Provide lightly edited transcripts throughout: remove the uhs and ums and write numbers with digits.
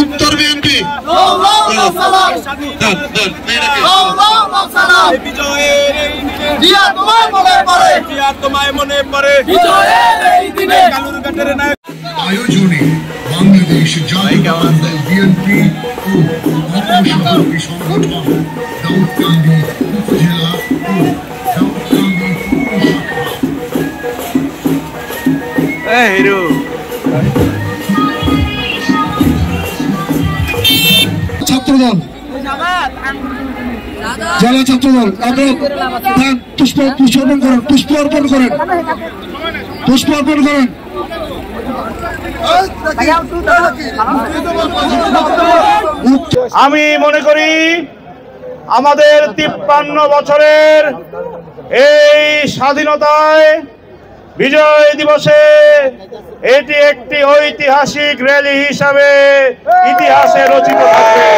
উত্তর বিএনপি আয়োজনে বাংলাদেশ জাতীয়তাবাদী বিএনপি ও অপসহযোগী সংগঠন দাউদকান্দি উপজেলা ও দাউদকান্দি ছাত্রদল জেলা ছাত্রদল আপনারা পুষ্প অর্পণ করেন আমি মনে করি আমাদের 53 বছরের এই স্বাধীনতায় বিজয় দিবসে এটি একটি ঐতিহাসিক র্যালি হিসাবে ইতিহাসে রচিত থাকবে।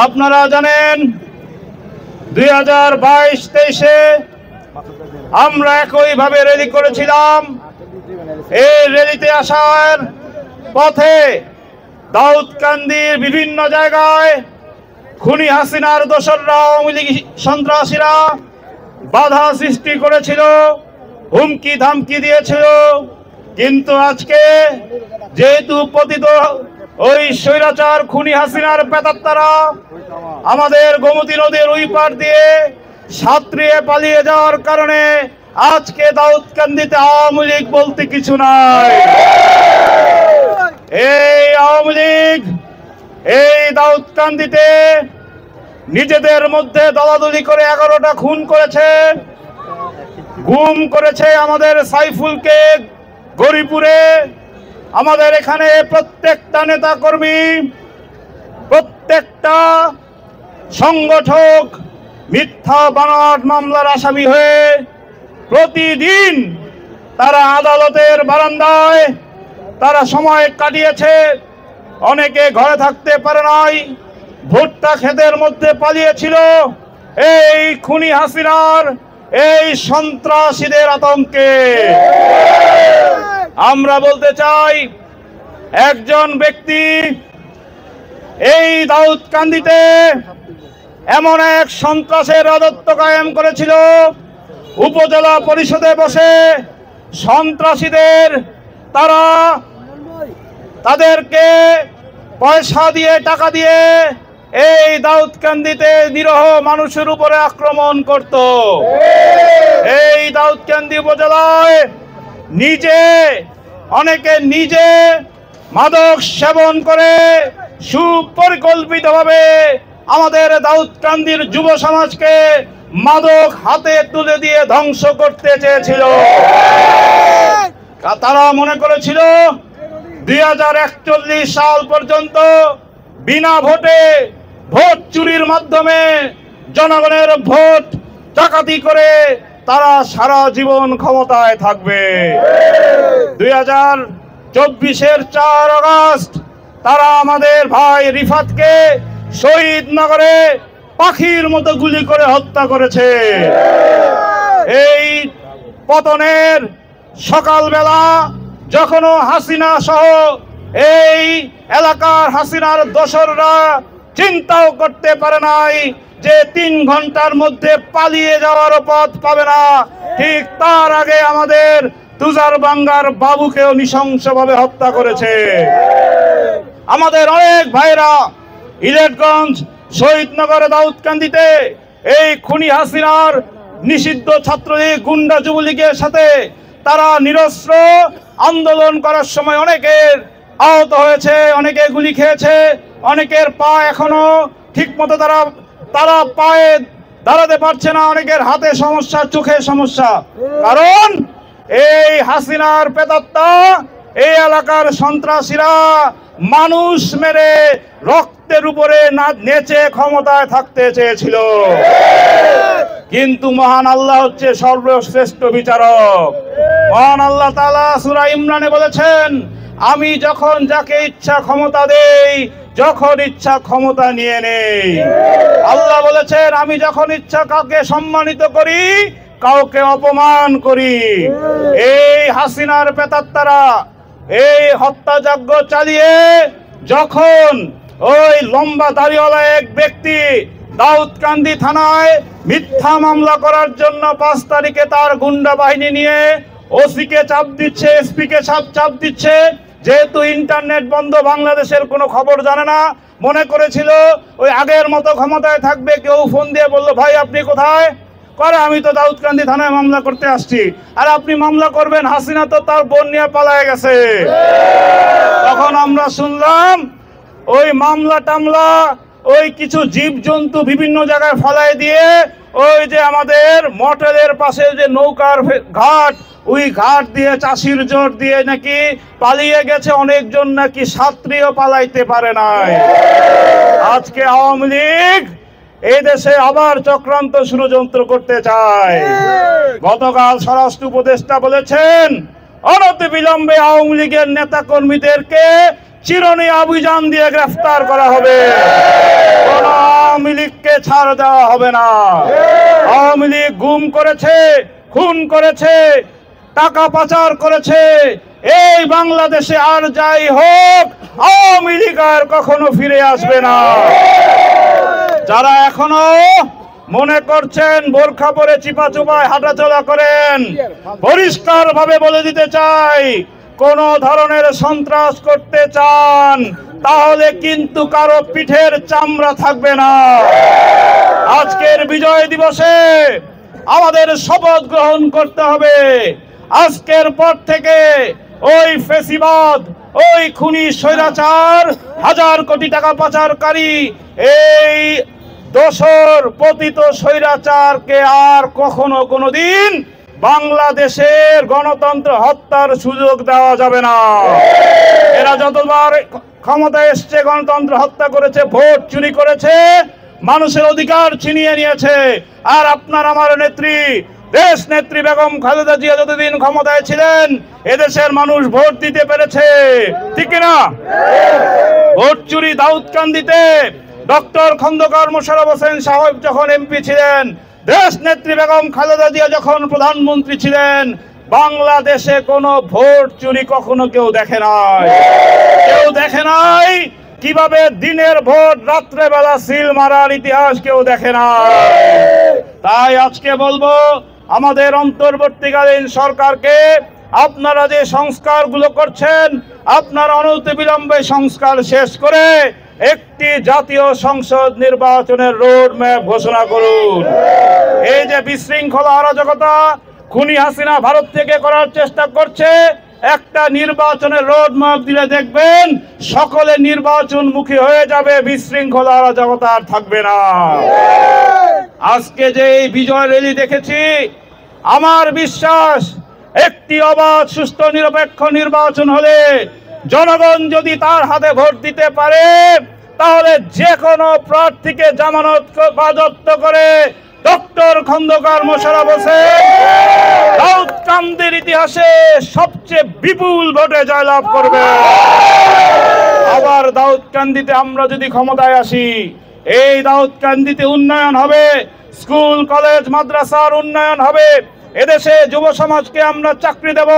আপনারা জানেন 2022-23-এ আমরা একইভাবে র্যালি করেছিলাম। এই র্যালিতে আসার পথে দাউদকান্দির বিভিন্ন জায়গায় খুনি হাসিনার দোসররা আওয়ামী লীগ সন্ত্রাসীরা বাধা সৃষ্টি করেছিল, হুমকি ধামকি দিয়েছিল। কিন্তু আজকে যেহেতু পতিত ওই স্বৈরাচার খুনি হাসিনার প্রেতাত্মারা আমাদের গোমতী নদীর ওই পার দিয়ে সাঁতরিয়ে পালিয়ে যাওয়ার কারণে আজকে দাউদকান্দিতে আওয়ামী লীগ বলতে কিছু নাই। এই আওয়ামী লীগ এই দাউদকান্দিতে নিজেদের মধ্যে দলাদলি করে 11টা খুন করেছে, গুম করেছে আমাদের সাইফুলকে গরিপুরে। আমাদের এখানে প্রত্যেকটা নেতা কর্মী, প্রত্যেকটা সংগঠক মিথ্যা বানোয়াট মামলার আসামি হয়ে প্রতিদিন তারা আদালতের বারান্দায় তারা সময় কাটিয়েছে। অনেকে ঘরে থাকতে পারে নাই, ভুট্টা ক্ষেতের মধ্যে পালিয়েছিল এই খুনি হাসিনার এই সন্ত্রাসীদের আতঙ্কে। আমরা বলতে চাই, একজন ব্যক্তি এই দাউদকান্দিতে এমন এক সন্ত্রাসের রাজত্ব কায়েম করেছিল, উপজেলা পরিষদে বসে সন্ত্রাসীদের তাদেরকে পয়সা দিয়ে টাকা দিয়ে এই দাউদকান্দিতে নিরীহ মানুষের উপরে আক্রমণ করত। এই দাউদকান্দি উপজেলায় অনেকে নিজে মাদক সেবন করে সুপরিকল্পিতভাবে আমাদের দাউদকান্দির যুব সমাজকে মাদক হাতে তুলে দিয়ে ধ্বংস করতে চেয়েছিল। তারা মনে করেছিল 2041 সাল পর্যন্ত বিনা ভোটে ভোট চুরির মাধ্যমে জনগণের ভোট ডাকাতি করে তারা সারা জীবন ক্ষমতায় থাকবে। 2024-এর 4 আগস্ট তারা আমাদের ভাই রিফাতকে শহীদনগরে পাখির মতো গুলি করে হত্যা করেছে। এই পতনের সকালবেলা যখন হাসিনা সহ এই এলাকার হাসিনার দোসররা চিন্তাও করতে পারে নাই যে 3 ঘন্টার মধ্যে পালিয়ে যাওয়ার পথ পাবে না। ঠিক তার আগে আমাদের তুজার বাঙ্গার বাবুকেও নৃশংসভাবে হত্যা করেছে। আমাদের অনেক ভাইরা ইলেটগঞ্জ, শহীদনগর, দাউদকান্দিতে এই খুনি হাসিনার নিষিদ্ধ ছাত্রলীগ, গুন্ডা যুবলীগের সাথে তারা নিরস্ত্র আন্দোলন করার সময় অনেকের আহত হয়েছে, অনেকে গুলি খেয়েছে, অনেকের পা এখনো ঠিক মতো তারা পায়ে দাঁড়াতে পারছে না, অনেকের হাতে সমস্যা, চোখে সমস্যা। কারণ এই হাসিনার প্রেতাত্মা, এই এলাকার সন্ত্রাসীরা মানুষ মেরে রক্তের উপরে নেচে ক্ষমতায় থাকতে চেয়েছিল। কিন্তু মহান আল্লাহ হচ্ছে সর্বশ্রেষ্ঠ বিচারক। মহান আল্লাহ তাআলা সূরা ইমরানে বলেছেন, আমি যখন যাকে ইচ্ছা ক্ষমতা দেই, যখন ইচ্ছা ক্ষমতা নিয়ে নেই। আল্লাহ বলেছেন, আমি যখন ইচ্ছা কাউকে সম্মানিত করি, কাউকে অপমান করি। এই হাসিনার প্রেতাত্মারা এই হত্যাযজ্ঞ চালিয়ে যখন ওই লম্বা দাড়িওয়ালা এক ব্যক্তি দাউদকান্দি থানায় মিথ্যা মামলা করার জন্য 5 তারিখে তার গুন্ডা বাহিনী নিয়ে ওসিকে চাপ দিচ্ছে, এসপিকে চাপ দিচ্ছে, যেহেতু ইন্টারনেট বন্ধ, বাংলাদেশের কোনো খবর জানে না, মনে করেছিল ওই আগের মতো ক্ষমতায় থাকবে। কেউ ফোন দিয়ে বললো, ভাই আপনি কোথায়? করে, আমি তো দাউদকান্দি থানায় মামলা করতে আসছি। আর আপনি মামলা করবেন, হাসিনা তো তার বোন নিয়ে পালায়ে গেছে। তখন আমরা শুনলাম ওই মামলা টামলা, ওই কিছু জীবজন্তু বিভিন্ন জায়গায় ফলাই দিয়ে ওই যে আমাদের মটেলের পাশে যে নৌকার ঘাট, ওই ঘাট দিয়ে চাষির জোর দিয়ে নাকি পালিয়ে গেছে অনেকজন, নাকি ছাত্রীও পালাইতে পারে নাই। আজকে আওয়ামী লীগ এই দেশে আবার চক্রান্ত ষড়যন্ত্র করতে চায়। গতকাল স্বরাষ্ট্র উপদেষ্টা বলেছেন, অনতিবিলম্বে আওয়ামী লীগের নেতা কর্মীদেরকে চিরুনি অভিযান দিয়ে গ্রেফতার করা হবে। কোন আওয়ামী লীগকে ছাড় দেওয়া হবে না। আওয়ামী লীগ গুম করেছে, খুন করেছে, টাকা পাচার করেছে। এই বাংলাদেশে আর যাই হোক, আওয়ামী লীগ আর কখনো ফিরে আসবে না। যারা এখনো মনে করছেন বোরখা পরে চিপাচুপায় হাঁটাচলা করেন, পরিষ্কার ভাবে বলে দিতে চাই, কোন ধরনের সন্ত্রাস করতে চান তাহলে কিন্তু কারো পিঠের চামড়া থাকবে না। আজকের বিজয় দিবসে আমাদের শপথ গ্রহণ করতে হবে, আজকের পর থেকে ওই ফেসিবাদ, ওই খুনি স্বৈরাচার, 1000 কোটি টাকা পাচারকারী, এই দোসর পতিত স্বৈরাচারকে আর কখনো কোনোদিন বাংলাদেশের গণতন্ত্র হত্যার সুযোগ দেওয়া যাবে না। এরা যতবার ক্ষমতায় এসছে গণতন্ত্র হত্যা করেছে, ভোট চুরি করেছে, মানুষের অধিকার ছিনিয়ে নিয়েছে। আর আপনার আমার নেত্রী, দেশ নেত্রী বেগম খালেদা জিয়া যতদিন ক্ষমতায় ছিলেন, এদেশের মানুষ ভোট দিতে পেরেছে, ঠিক না? ভোট চুরি দাউদকান্দিতে ডক্টর খন্দকার মোশাররফ হোসেন সাহেব যখন এমপি ছিলেন, দেশ নেত্রী বেগম খালেদা জিয়া যখন প্রধানমন্ত্রী ছিলেন, বাংলাদেশে কোনো ভোট চুরি কখনো কেউ দেখে নাই। কেউ দেখে নাই কিভাবে দিনের ভোট রাত্রে বেলা সিল মারার ইতিহাস কেউ দেখে নাই। তাই আজকে বলবো আমাদের অন্তর্বর্তীকালীন সরকারকে, আপনারা যে সংস্কারগুলো করছেন, আপনারা অনতিবিলম্বে সংস্কার শেষ করে একটি জাতীয় সংসদ নির্বাচনের রোড ম্যাপ ঘোষণা করুন। এই যে বিশৃঙ্খলা, অরাজকতা খুনি হাসিনা ভারত থেকে করার চেষ্টা করছে, একটা নির্বাচনের রোড ম্যাপ দিলে দেখবেন সকলে নির্বাচনমুখী হয়ে যাবে, বিশৃঙ্খলা অরাজকতা আর থাকবে না। আজকে যে এই বিজয় র্যালি দেখেছি, আমার বিশ্বাস একটি অবাধ, সুষ্ঠু, নিরপেক্ষ নির্বাচন হলে জনগণ যদি তার হাতে ভোট দিতে পারে, তাহলে যে কোনো প্রার্থীকে জামানত বাজেয়াপ্ত করে ডক্টর খন্দকার মোশাররফ হোসেন দাউদকান্দির ইতিহাসে সবচেয়ে বিপুল ভোটে জয়লাভ করবে। আবার দাউদকান্দিতে আমরা যদি ক্ষমতায় আসি, এই দাউদকান্দিতে উন্নয়ন হবে, স্কুল কলেজ মাদ্রাসার উন্নয়ন হবে, এদেশে যুব সমাজকে আমরা চাকরি দেব।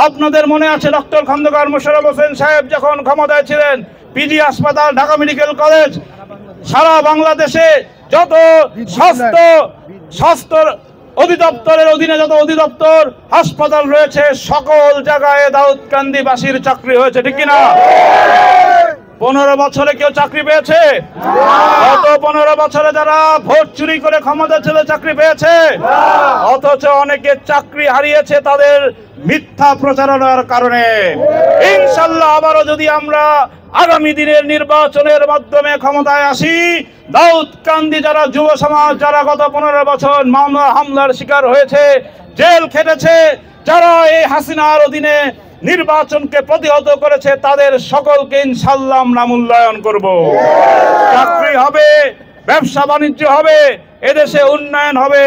আপনাদের মনে আছে ডক্টর খন্দকার মোশাররফ হোসেন সাহেব যখন ক্ষমতায় ছিলেন, পিজি হাসপাতাল, ঢাকা মেডিকেল কলেজ সারা বাংলাদেশে যত স্বাস্থ্য অধিদপ্তরের অধীনে যত অধিদপ্তর হাসপাতাল রয়েছে সকল জায়গায় দাউদকান্দিবাসীর চাকরি হয়েছে, ঠিক কিনা? 15 বছরে কেউ চাকরি পেয়েছে? গত 15 বছরে যারা ভোট চুরি করে ক্ষমতা ছেলে চাকরি পেয়েছে, অথচ অনেকে চাকরি হারিয়েছে তাদের মিথ্যা প্রচারণার কারণে। ইনশাল্লাহ আবারও যদি আমরা আগামী দিনের নির্বাচনের মাধ্যমে ক্ষমতায় আসি, দাউদকান্দি যারা যুব সমাজ যারা গত 15 বছর মামলা হামলার শিকার হয়েছে, জেল খেটেছে, যারা এই হাসিনার অধীনে নির্বাচনকে প্রতিহত করেছে, তাদের সকলকে ইনশাল্লাহ আমরা মূল্যায়ন করব। চাকরি হবে, ব্যবসা বাণিজ্য হবে, এদেশে উন্নয়ন হবে।